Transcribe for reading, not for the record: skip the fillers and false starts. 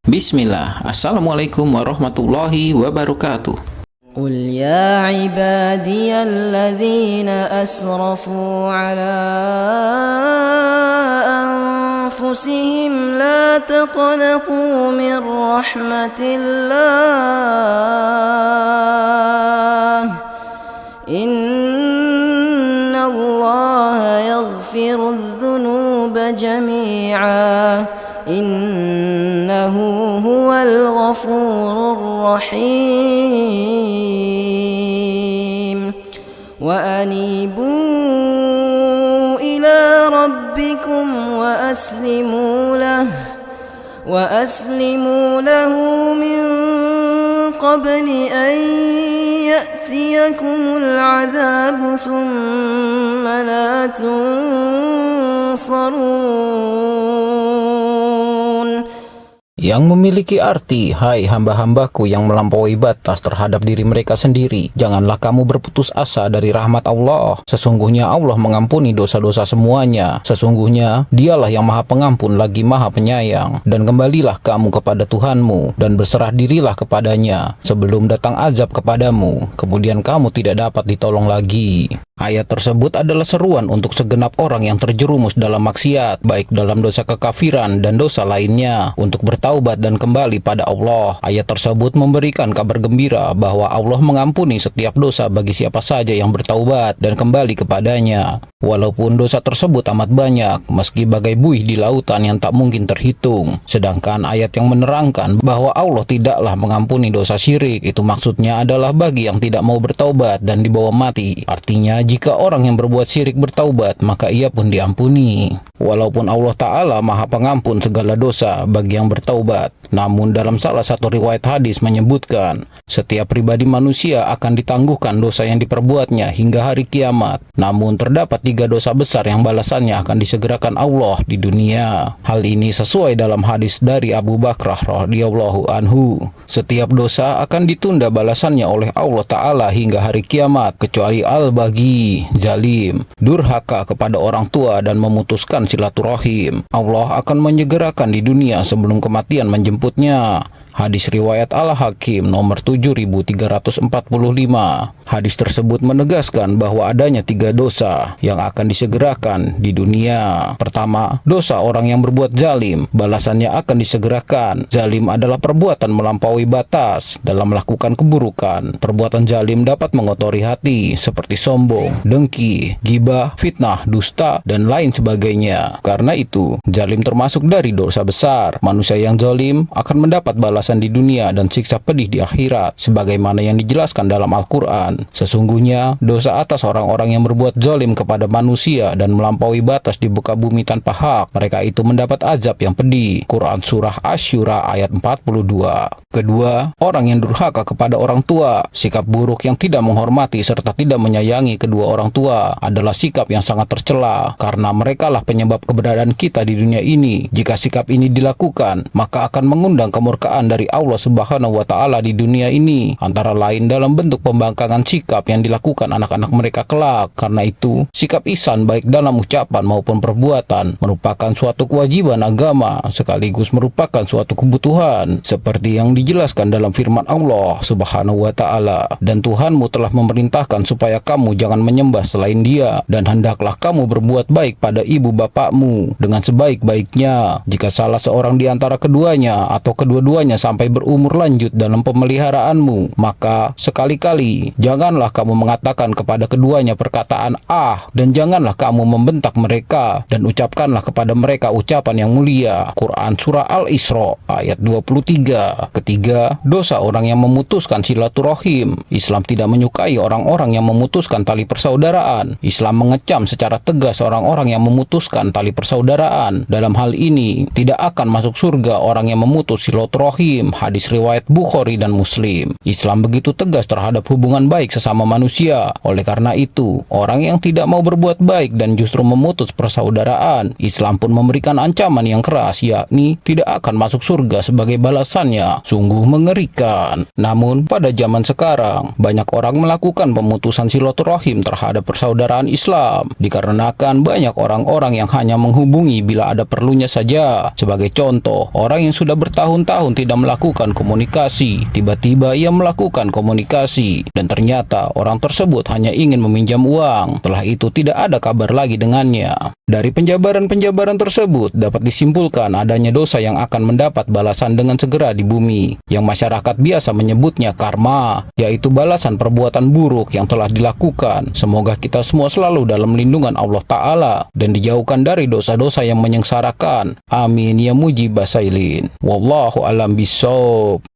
Bismillah. Assalamualaikum warahmatullahi wabarakatuh. قل يا عبادي الذين أسرفوا على أنفسهم لا تقنطوا من رحمة الله إن الله يغفر الذنوب جميعا إنه هو الغفور الرحيم وأنيبوا إلى ربكم وأسلموا له من قبل أن يأتيكم العذاب ثم لا تنصرون. Yang memiliki arti, hai hamba-hambaku yang melampaui batas terhadap diri mereka sendiri, janganlah kamu berputus asa dari rahmat Allah. Sesungguhnya Allah mengampuni dosa-dosa semuanya. Sesungguhnya Dialah yang Maha Pengampun lagi Maha Penyayang. Dan kembalilah kamu kepada Tuhanmu dan berserah dirilah kepadanya sebelum datang azab kepadamu, kemudian kamu tidak dapat ditolong lagi. Ayat tersebut adalah seruan untuk segenap orang yang terjerumus dalam maksiat, baik dalam dosa kekafiran dan dosa lainnya, untuk bertaubat dan kembali pada Allah. Ayat tersebut memberikan kabar gembira bahwa Allah mengampuni setiap dosa bagi siapa saja yang bertaubat dan kembali kepadanya. Walaupun dosa tersebut amat banyak, meski bagai buih di lautan yang tak mungkin terhitung. Sedangkan ayat yang menerangkan bahwa Allah tidaklah mengampuni dosa syirik, itu maksudnya adalah bagi yang tidak mau bertaubat dan dibawa mati. Artinya, jika orang yang berbuat syirik bertaubat, maka ia pun diampuni. Walaupun Allah Ta'ala Maha Pengampun segala dosa bagi yang bertaubat, namun dalam salah satu riwayat hadis menyebutkan, setiap pribadi manusia akan ditangguhkan dosa yang diperbuatnya hingga hari kiamat. Namun terdapat 3 dosa besar yang balasannya akan disegerakan Allah di dunia. Hal ini sesuai dalam hadis dari Abu Bakrah radhiyallahu anhu. Setiap dosa akan ditunda balasannya oleh Allah Ta'ala hingga hari kiamat, kecuali al-baghi, zalim, durhaka kepada orang tua dan memutuskan silaturahim. Allah akan menyegerakan di dunia sebelum kematian menjemputnya. Hadis riwayat Al-Hakim nomor 7345. Hadis tersebut menegaskan bahwa adanya 3 dosa yang akan disegerakan di dunia. Pertama, dosa orang yang berbuat zalim, balasannya akan disegerakan. Zalim adalah perbuatan melampaui batas dalam melakukan keburukan. Perbuatan zalim dapat mengotori hati seperti sombong, dengki, ghibah, fitnah, dusta, dan lain sebagainya. Karena itu, zalim termasuk dari dosa besar. Manusia yang zalim akan mendapat balasan di dunia dan siksa pedih di akhirat, sebagaimana yang dijelaskan dalam Al-Quran. Sesungguhnya dosa atas orang-orang yang berbuat zalim kepada manusia dan melampaui batas di muka bumi tanpa hak, mereka itu mendapat azab yang pedih. Quran Surah Asy-Syura ayat 42. Kedua, orang yang durhaka kepada orang tua. Sikap buruk yang tidak menghormati serta tidak menyayangi kedua orang tua adalah sikap yang sangat tercela, karena merekalah penyebab keberadaan kita di dunia ini. Jika sikap ini dilakukan, maka akan mengundang kemurkaan dari Allah Subhanahu wa Ta'ala di dunia ini, antara lain dalam bentuk pembangkangan sikap yang dilakukan anak-anak mereka kelak. Karena itu, sikap ihsan baik dalam ucapan maupun perbuatan merupakan suatu kewajiban agama sekaligus merupakan suatu kebutuhan, seperti yang dijelaskan dalam firman Allah Subhanahu wa Ta'ala, dan Tuhanmu telah memerintahkan supaya kamu jangan menyembah selain Dia, dan hendaklah kamu berbuat baik pada ibu bapakmu dengan sebaik-baiknya. Jika salah seorang di antara keduanya atau kedua-duanya sampai berumur lanjut dalam pemeliharaanmu, maka sekali-kali janganlah kamu mengatakan kepada keduanya perkataan "ah", dan janganlah kamu membentak mereka, dan ucapkanlah kepada mereka ucapan yang mulia. Quran Surah Al-Isra ayat 23. Ketiga, dosa orang yang memutuskan silaturahim. Islam tidak menyukai orang-orang yang memutuskan tali persaudaraan. Islam mengecam secara tegas orang-orang yang memutuskan tali persaudaraan. Dalam hal ini, tidak akan masuk surga orang yang memutus silaturahim. zalim. Hadis riwayat Bukhari dan Muslim. Islam begitu tegas terhadap hubungan baik sesama manusia. Oleh karena itu, orang yang tidak mau berbuat baik dan justru memutus persaudaraan, Islam pun memberikan ancaman yang keras, yakni tidak akan masuk surga sebagai balasannya. Sungguh mengerikan. Namun, pada zaman sekarang, banyak orang melakukan pemutusan silaturahim terhadap persaudaraan Islam, dikarenakan banyak orang-orang yang hanya menghubungi bila ada perlunya saja. Sebagai contoh, orang yang sudah bertahun-tahun tidak melakukan komunikasi, tiba-tiba ia melakukan komunikasi, dan ternyata orang tersebut hanya ingin meminjam uang. Setelah itu tidak ada kabar lagi dengannya. Dari penjabaran-penjabaran tersebut dapat disimpulkan adanya dosa yang akan mendapat balasan dengan segera di bumi, yang masyarakat biasa menyebutnya karma, yaitu balasan perbuatan buruk yang telah dilakukan. Semoga kita semua selalu dalam lindungan Allah Ta'ala dan dijauhkan dari dosa-dosa yang menyengsarakan. Amin ya mujib basailin. Wallahu alam bisawab.